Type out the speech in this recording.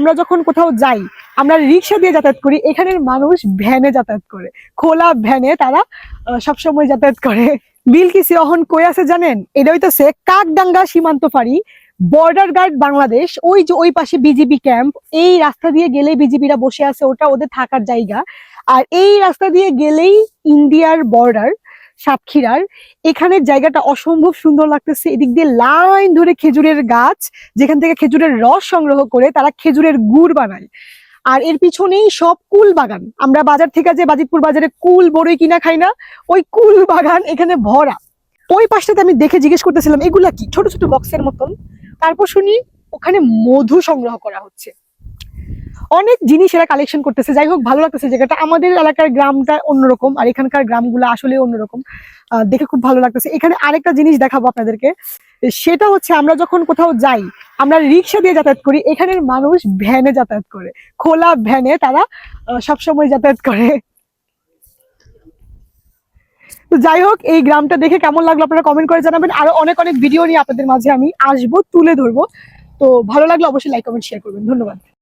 আমরা যখন কোথাও যাই আমরা রিক্সা দিয়ে যাতায়াত করি, এখানের মানুষ ভ্যানে যাতায়াত করে, খোলা ভ্যানে তারা সবসময় যাতায়াত করে। বিলকিস অহন কই আছে জানেন? এটা হইতেছে কাকডাঙ্গা সীমান্ত ফাঁড়ি, বর্ডার গার্ড বাংলাদেশ। ওই যে ওই পাশে বিজিবি ক্যাম্প, এই রাস্তা দিয়ে গেলেই বিজিবিরা বসে আছে, ওটা ওদের থাকার জায়গা। আর এই রাস্তা দিয়ে গেলেই ইন্ডিয়ার বর্ডার, সাতক্ষীরার। এখানের জায়গাটা অসম্ভব সুন্দর লাগতেছে। এদিক দিয়ে লাইন ধরে খেজুরের গাছ, যেখান থেকে খেজুরের রস সংগ্রহ করে তারা খেজুরের গুড় বানায়। আর এর পিছনেই সব কুল বাগান। আমরা বাজার থেকে যে বাজিতপুর বাজারে কুল বড়ই কিনা খাই না, ওই কুল বাগান এখানে ভরা। ওই পাশটাতে আমি দেখে জিজ্ঞেস করতেছিলাম এগুলা কি, ছোট ছোট বক্সের মতন। তারপর শুনি ওখানে মধু সংগ্রহ করা হচ্ছে, অনেক জিনিস এরা কালেকশন করতেছে। যাই হোক, ভালো লাগতেছে জায়গাটা। আমাদের এলাকার গ্রামটা অন্যরকম, আর এখানকার গ্রামগুলো আসলে অন্যরকম। দেখে খুব ভালো লাগতেছে। এখানে আরেকটা জিনিস দেখাবো আপনাদেরকে, সেটা হচ্ছে আমরা যখন কোথাও যাই আমরা রিক্সা দিয়ে যাতায়াত করি, এখানের মানুষ ভ্যানে যাতায়াত করে, খোলা ভ্যানে তারা সবসময় যাতায়াত করে। তো যাই হোক, এই গ্রামটা দেখে কেমন লাগলো আপনারা কমেন্ট করে জানাবেন। আরো অনেক অনেক ভিডিও নিয়ে আপনাদের মাঝে আমি আসবো, তুলে ধরবো। তো ভালো লাগলে অবশ্যই লাইক কমেন্ট শেয়ার করবেন। ধন্যবাদ।